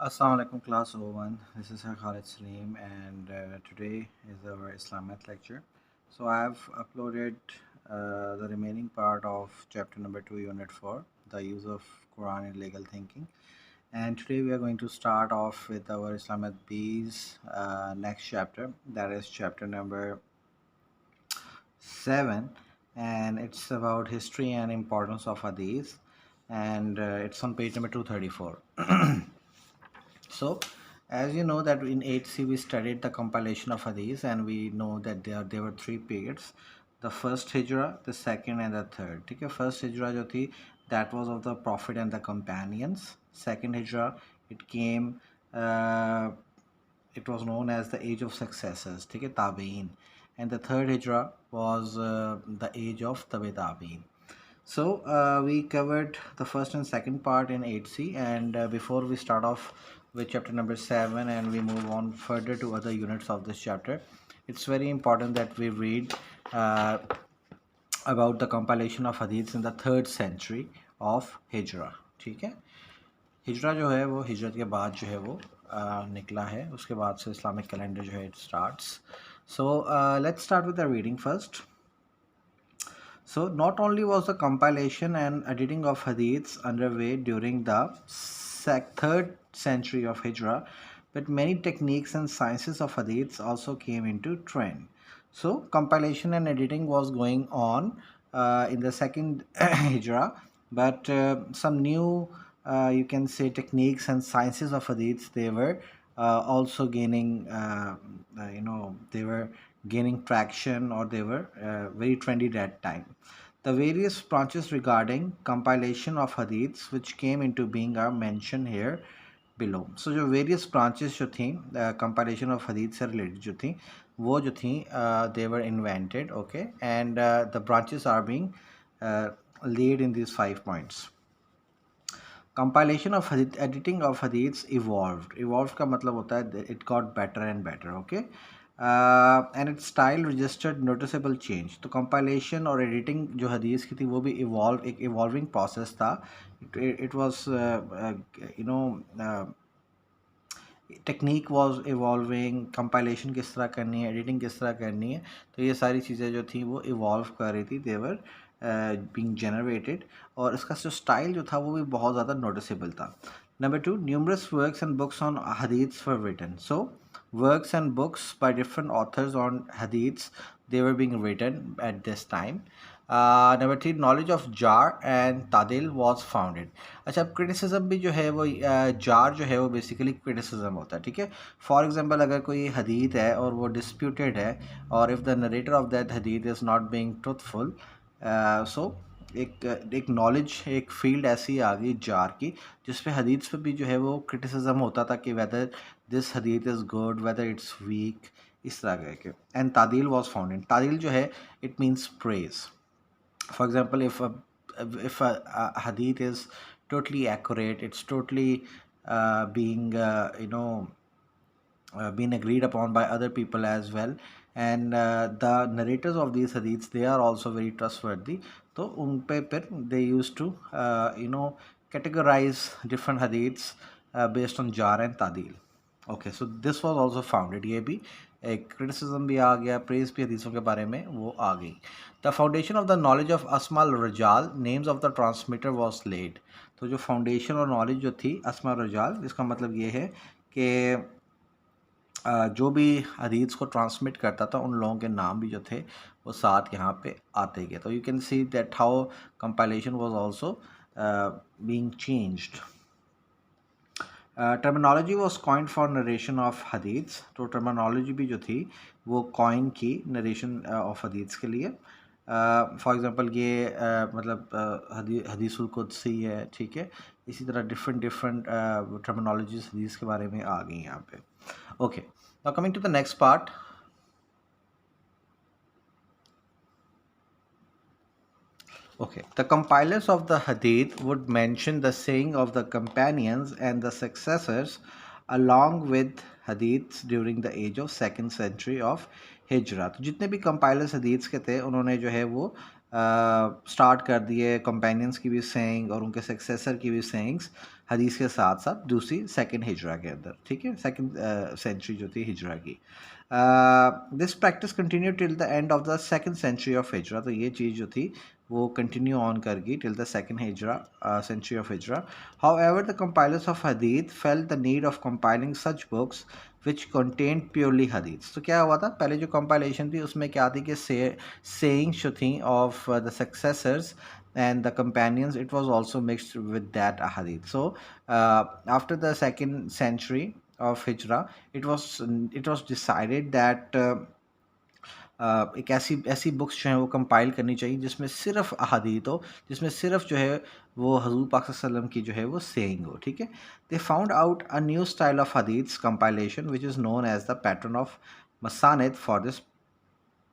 Assalamu alaikum class 01. This is Sir Khalid Salim and today is our Islam math lecture. So I have uploaded the remaining part of chapter number 2 unit 4, the use of Quran in legal thinking. And today we are going to start off with our Islam math B's next chapter, that is chapter number 7, and it's about history and importance of hadith, and it's on page number 234. So, as you know that in 8C we studied the compilation of hadith, and we know that there were three periods: the first hijrah, the second, and the third. Okay, first hijrah जो थी, that was of the Prophet and the companions. Second hijrah, it came, uh, it was known as the age of successors, ठीक है, tabi'in. And the third hijrah was the age of tabi tabi'in. So we covered the first and second part in 8C, and before we start off with chapter number 7 and we move on further to other units of this chapter, it's very important that we read uh, about the compilation of hadiths in the 3rd century of Hijra. ठीक है, हिजरा जो है वो हिजरत के बाद जो है वो निकला है, उसके बाद से इस्लामिक कैलेंडर जो है it starts. So let's start with the reading first. So not only was the compilation and editing of hadiths underway during the 3rd century of Hijrah, but many techniques and sciences of hadiths also came into trend. So compilation and editing was going on in the 2nd Hijrah, but some new, you can say, techniques and sciences of hadiths, they were also gaining, they were gaining traction, or they were very trendy that time. The various branches regarding compilation of hadiths which came into being are mentioned here below. So जो various branches जो थी compilation of hadith से related जो थी वो जो थी they were invented, okay, and the branches are being laid in these 5 points. Compilation of hadith, editing of hadiths evolved का मतलब होता है it got better and better, okay, and its style registered noticeable change. तो compilation और editing जो hadith की थी वो भी एक evolving process था. It was technique was evolving, compilation किस तरह करनी है, एडिटिंग किस तरह करनी है, तो ये सारी चीज़ें जो थी वो इवॉल्व कर रही थी, देवर बीइंग जनरेटेड, और इसका जो स्टाइल जो था वो भी बहुत ज़्यादा नोटिसेबल था. Number 2, numerous works and books on hadiths were written. So works and books by different authors on hadiths, they were being written at this time. Number 3, knowledge of jarh and tadil was founded. अच्छा, अब criticism भी जो है वो jar जो है वो basically criticism होता है, ठीक है. फॉर एग्जांपल अगर कोई हदीत है और वो डिस्प्यूटेड है, और if the narrator of that hadith is not being truthful, so एक नॉलेज, एक फील्ड ऐसी आ गई जार की जिसपे हदीत पे भी जो है वो क्रिटिसिज्म होता था कि whether this hadith is good, whether it's weak, इस तरह के. And tadil was founded. Tadil जो है it means praise. For example, if a hadith is totally accurate, it's totally being been agreed upon by other people as well, and the narrators of these hadiths, they are also very trustworthy. So उन पे फिर they used to categorize different hadiths based on jar and tadil. Okay, so this was also founded. ये भी एक criticism भी आ गया, praise भी हदीसों के बारे में वो आ गई. The foundation of the knowledge of asma al rijal, names of the transmitter was laid. तो जो फाउंडेशन और नॉलेज जो थी अस्मा रजाल, इसका मतलब ये है कि जो भी हदीस को ट्रांसमिट करता था उन लोगों के नाम भी जो थे वो साथ यहाँ पे आते गए. तो you can see that how compilation was also being changed. Terminology was coined for narration of hadiths. तो टर्मिनोलॉजी भी जो थी वो कॉइन की नरेशन ऑफ हदीथ्स के लिए. फॉर एग्जांपल ये मतलब हदीसुल कुदसी है, ठीक है. इसी तरह डिफरेंट टर्मिनोलॉजीज हदीस के बारे में आ गई यहाँ पे. Okay, now coming to the next part. Okay, the compilers of the hadith would mention the saying of the companions and the successors along with hadiths during the age of 2nd century of हिजरा. तो जितने भी compilers हदीथ्स के थे उन्होंने जो है वो start कर दिए कंपेनियंस की भी सेइंग और उनके सक्सेसर की भी सेइंग्स हदीस के साथ साथ दूसरी सेकंड हिजरा के अंदर, ठीक है, सेकंड सेंचुरी जो थी हिजरा की। This practice continue till the end of the second century of hijra, तो ये चीज़ जो थी वो कंटिन्यू ऑन कर गई till the second hijra century of hijra. However the compilers of hadith felt the need of compiling such books which contain purely hadith. तो क्या हुआ था, पहले जो कंपाइलेशन थी उसमें क्या थी कि सेइंग्स जो थी of the successors and the companions, it was also mixed with that ahadith. So after the second century of hijra, it was decided that एक ऐसी ऐसी बुक्स जो हैं वो कंपाइल करनी चाहिए जिसमें सिर्फ अहादीत हो, जिसमें सिर्फ जो है वो हजूर पाक सल्लल्लाहु अलैहि वसल्लम की जो है वो सेइंग हो, ठीक है। They found out a new style of hadiths compilation which is known as the pattern of masanid for this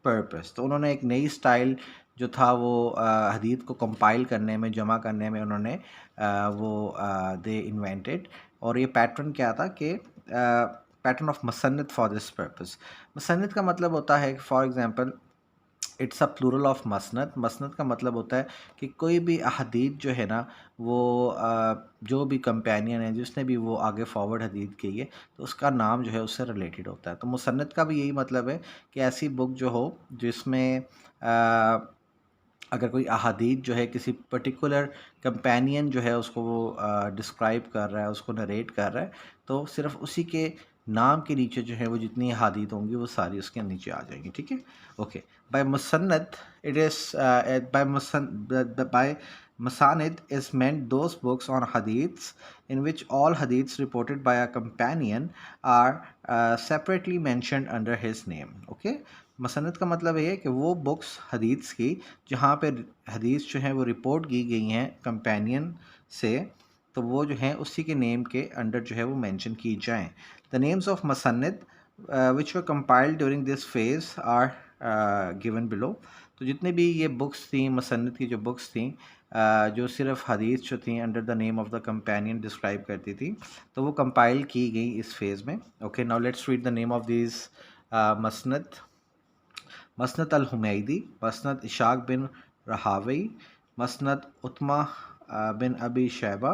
purpose. तो उन्होंने एक नई स्टाइल जो था वो हदीत को कंपाइल करने में, जमा करने में उन्होंने दे इन्वेंटेड, और ये पैटर्न क्या था कि pattern of musannaf for this purpose. मसन्नत का मतलब होता है for example it's a plural of musnad. मसनद का मतलब होता है कि कोई भी अहदीथ जो है ना वो जो भी कंपेनियन है जिसने भी वो आगे फॉरवर्ड हदीथ की है तो उसका नाम जो है उससे रिलेटेड होता है। तो मुसन्नद का भी यही मतलब है कि ऐसी बुक जो हो जिसमें अगर कोई अहादीथ जो है किसी पर्टिकुलर कंपेनियन जो है उसको वो डिस्क्राइब कर रहा है, उसको नरेट कर रहा है, तो सिर्फ उसी के नाम के नीचे जो है वो जितनी अहादीथ होंगी वो सारी उसके नीचे आ जाएंगी, ठीक है। Okay, by musnad it is by Masanid is meant those books on hadiths in which all hadiths reported by a companion are separately mentioned under his name. Okay, मसनद का मतलब ये है कि वो बुक्स हदीस की जहाँ पे हदीस जो है वो रिपोर्ट की गई हैं कंपेनियन से, तो वो जो है उसी के नेम के अंडर जो है वो मेंशन की जाएं। The names of musnad which were compiled during this phase are given below. तो जितने भी ये बुक्स थी मसनद की जो बुक्स थी जो सिर्फ हदीस जो थी under the name of the companion describe करती थी, तो वो कंपाइल की गई इस फेज़ में। Okay, now let's read the name of this musnad. Musnad al Humaidi, Musnad Ishaq bin Rahawayh, Musnad Uthman bin Abi Shaiba,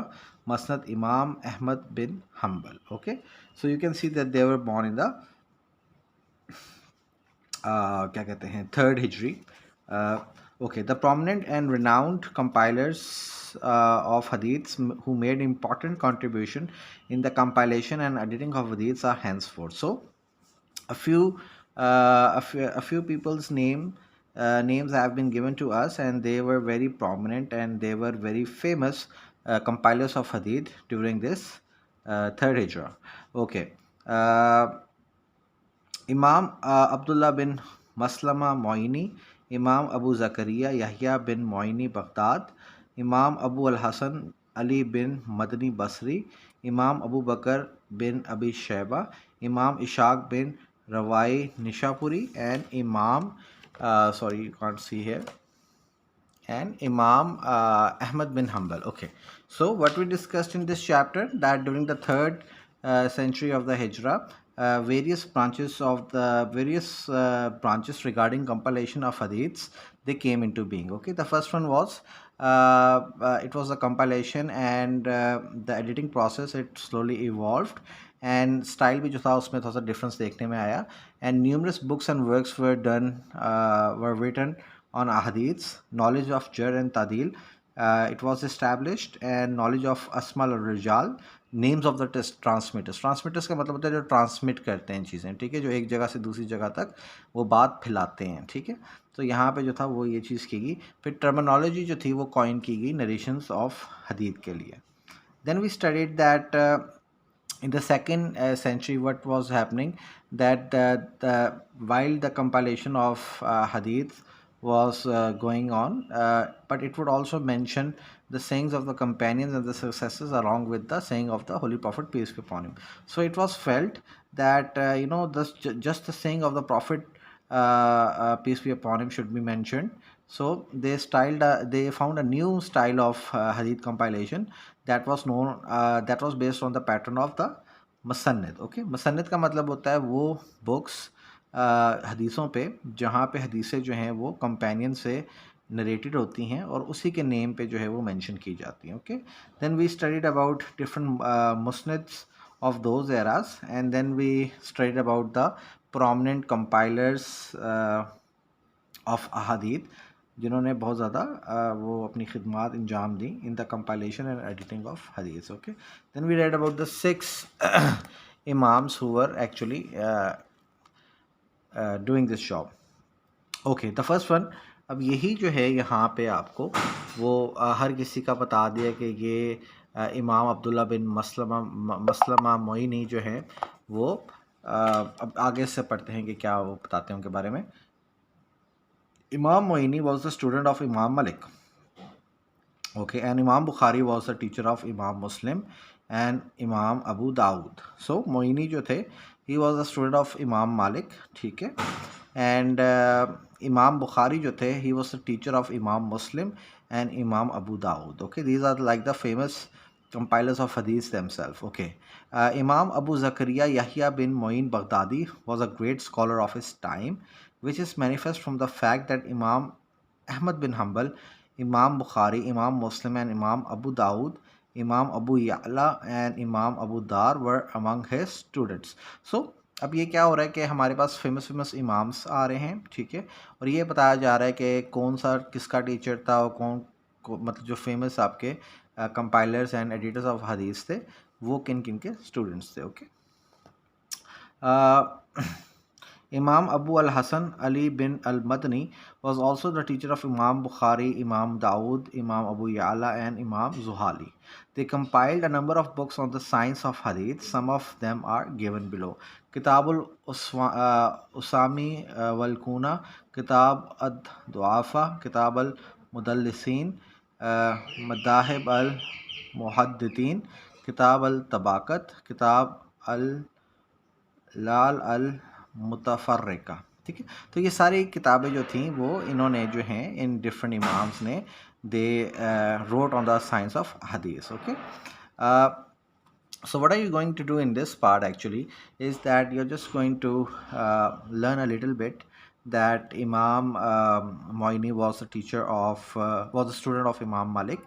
Musnad Imam Ahmad bin Hanbal. Okay, so you can see that they were born in the क्या कहते हैं third hijri. Okay, the prominent and renowned compilers of hadiths who made important contribution in the compilation and editing of hadiths are henceforth. So a few people's names have been given to us, and they were very prominent and they were very famous compilers of hadith during this third hijra. Okay, Imam Abdullah bin Maslama Moini, Imam Abu Zakaria Yahya bin Moini Baghdad, Imam Abu al-Hasan Ali bin Madani Basri, Imam Abu Bakr bin Abi Shayba, Imam Ishaq bin Rawai Nishapuri, and Imam sorry, you can't see here, and Imam Ahmad bin Hanbal. Okay, so what we discussed in this chapter, that during the third century of the Hijra, various branches regarding compilation of hadiths, they came into being. Okay, the first one was it was a compilation, and the editing process, it slowly evolved, and style भी जो था उसमें थोड़ा सा difference देखने में आया, and numerous books and works were written on ahadiths, knowledge of jar and tadil, it was established, and knowledge of asmal और rijal, names of the transmitters. Transmitters का मतलब होता है जो ट्रांसमिट करते हैं चीज़ें, ठीक है, जो एक जगह से दूसरी जगह तक वो बात फैलाते हैं, ठीक है। तो यहाँ पे जो था वो ये चीज़ की गई। फिर टर्मिनोलॉजी जो थी वो कॉइन की गई नरेशंस ऑफ हदीद के लिए। Then we studied that in the second century what was happening, that while the compilation of hadith was going on, but it would also mention the sayings of the companions and the successors along with the saying of the Holy Prophet, peace be upon him. So it was felt that just the saying of the Prophet, peace be upon him, should be mentioned. So they found a new style of hadith compilation that was based on the pattern of the musannad. Okay, मसन्नद का मतलब होता है वो books हदीसों पे जहाँ पे हदीसें जो हैं वो कंपेनियन से नरेटेड होती हैं और उसी के नेम पे जो है वो मेंशन की जाती हैं. Okay, then we studied about different musnads of those eras, and then we studied about the prominent compilers of ahadith जिन्होंने बहुत ज़्यादा वो अपनी खिदमात अंजाम दी in the compilation and editing of hadith. Okay, then we read about the 6 imams who were actually doing this job. Okay, the first one. अब यही जो है यहाँ पे आपको वो हर किसी का बता दिया कि ये इमाम अब्दुल्ला बिन मसलमा मोइनी जो है वो अब आगे से पढ़ते हैं कि क्या वो बताते हैं उनके बारे में. इमाम Moini was the student of इमाम Malik. Okay, and Imam Bukhari was the teacher of Imam Muslim and Imam Abu Dawud. So Moini जो थे, he was a student of Imam Malik, ठीक है, and Imam Bukhari जो थे, he was the teacher of Imam Muslim and Imam Abu Dawud. Okay, these are like the famous compilers of hadith themselves. Okay, Imam Abu Zakaria Yahya bin Moin Baghdadi was a great scholar of his time, which is manifest from the fact that Imam Ahmad bin Hanbal, Imam Bukhari, Imam Muslim and Imam Abu Dawud, Imam Abu Ya'la and Imam Abu Dar were among his students. So अब ये क्या हो रहा है कि हमारे पास famous imams आ रहे हैं, ठीक है, और ये बताया जा रहा है कि कौन सा किसका टीचर था और मतलब जो फेमस आपके कंपाइलर्स एंड एडिटर्स ऑफ हदीस थे वो किन किन के स्टूडेंट्स थे. Okay, Imam Abu al-Hasan Ali bin al-Madni was also the teacher of Imam Bukhari, Imam Dawood, Imam Abu Ya'la and Imam Zuhali. They compiled a number of books on the science of hadith. Some of them are given below. Kitabul Usami wal Kuna, Kitab ad-Duafa, Kitab al-Mudallisin, Madahib al-Muhaddithin, Kitab al-Tabakat, Kitab al-Lal al-Mutafarriqa. ठीक है, तो ये सारी किताबें जो थी वो इन्होंने जो हैं इन डिफरेंट इमाम्स ने दे wrote on the science of hadith. Okay, so what are you going to do in this part actually is that you're just going to learn a little bit that Imam Moini was a teacher of was a student of Imam Malik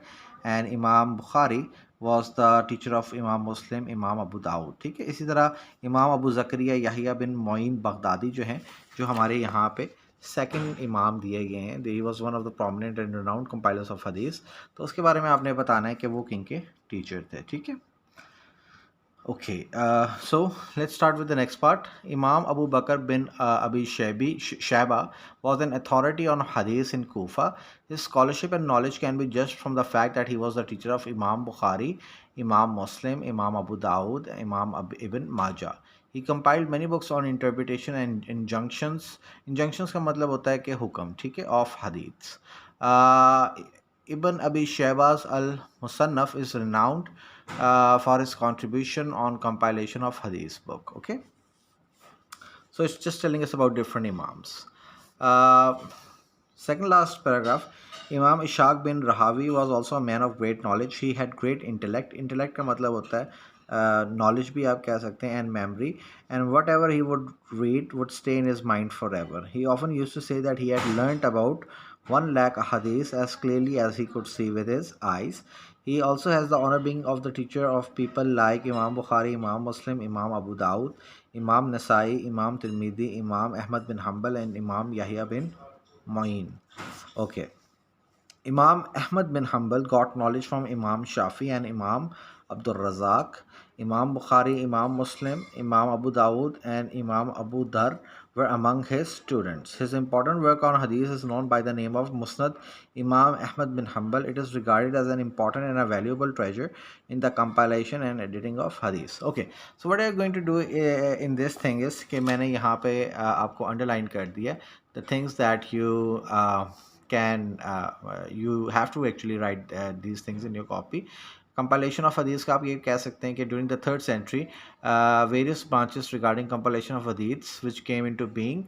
and Imam Bukhari was the teacher of Imam Muslim, Imam Abu Dawud. ठीक है, इसी तरह इमाम अबू ज़करिया याहिया बिन Moin Baghdadi जो हैं, जो हमारे यहाँ पे सेकंड इमाम दिए गए हैं, he was one of the prominent and renowned compilers of हदीस. तो उसके बारे में आपने बताना है कि वो किन के टीचर थे. ठीक है, okay, so let's start with the next part. Imam Abu Bakr bin Abi Shaiba was an authority on hadith in Kufa. His scholarship and knowledge can be judged from the fact that he was the teacher of Imam Bukhari, Imam Muslim, Imam Abu Dawud, Imam Ibn Majah. He compiled many books on interpretation and injunctions. Injunctions का मतलब होता है कि हुक्म, ठीक है, of hadiths. Ibn Abi Shaiba's Al-Musannaf is renowned for his contribution on compilation of hadith book. Okay, so it's just telling us about different imams. Second last paragraph. Imam Ishaq bin Rahawi was also a man of great knowledge. He had great intellect. Intellect का मतलब होता है knowledge भी आप कह सकते हैं and memory, and whatever he would read would stay in his mind forever. He often used to say that he had learnt about 1 lakh hadith as clearly as he could see with his eyes. He also has the honor being of the teacher of people like Imam Bukhari, Imam Muslim, Imam Abu Dawud, Imam Nasai, Imam Tirmidhi, Imam Ahmad bin Hanbal and Imam Yahya bin Ma'in. Okay, Imam Ahmad bin Hanbal got knowledge from Imam Shafi and Imam Abdul Razak. Imam Bukhari, Imam Muslim, Imam Abu Dawud and Imam Abu Dar were among his students. His important work on hadith is known by the name of Musnad Imam Ahmad bin Hanbal. It is regarded as an important and a valuable treasure in the compilation and editing of hadith. Okay, so what I'm going to do in this thing is कि मैंने यहाँ पे आपको underline कर दिया the things that you you have to actually write these things in your copy. Compilation of hadiths का आप ये कह सकते हैं कि during the 3rd century various branches regarding compilation of hadiths which came into being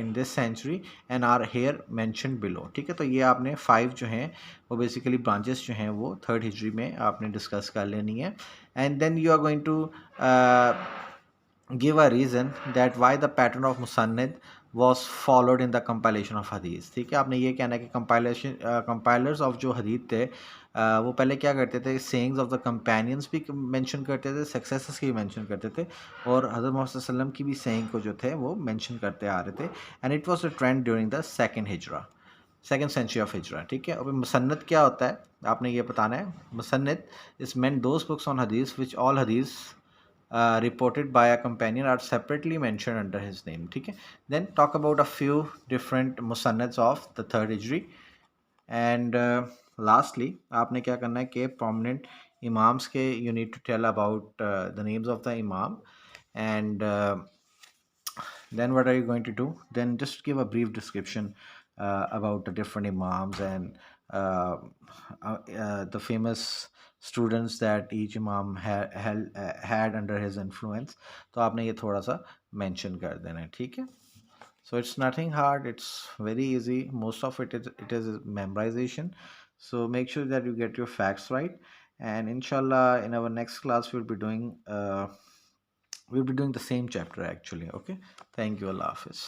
in this century and are here mentioned below. ठीक है, तो ये आपने 5 जो हैं वो basically branches जो हैं वो 3rd history में आपने discuss कर लेनी है, and then you are going to give a reason that why the pattern of Musannid was followed in the compilation of hadith। ठीक है, आपने ये कहना है कि कंपाइलर्स ऑफ जो हदीस थे वो पहले क्या करते थे, सेइंग्स ऑफ द कंपेनियंस भी मेंशन करते थे, सक्सेसर्स की भी मेंशन करते थे, और हज़रत मोहम्मद सल्लल्लाहु अलैहि वसल्लम की भी सेइंग को जो थे वो मेंशन करते आ रहे थे। And it was a trend during the second century of hijra. ठीक है, अब मुसन्नद क्या होता है आपने ये बताना है। Musannad is meant those books on hadith which all hadith reported by a companion are separately mentioned under his name। ठीक है, then talk about a few different musannads of the third hijri। And lastly आपने क्या करना है कि prominent imams के you need to tell about the names of the imam, and then what are you going to do? Then just give a brief description about the different imams and the famous students that each imam had under his influence। तो आपने ये थोड़ा सा mention कर देना है। ठीक है, so it's nothing hard, it's very easy, most of it is memorization। So make sure that you get your facts right, and inshallah in our next class we'll be doing the same chapter actually। Okay, thank you, Allah Hafiz।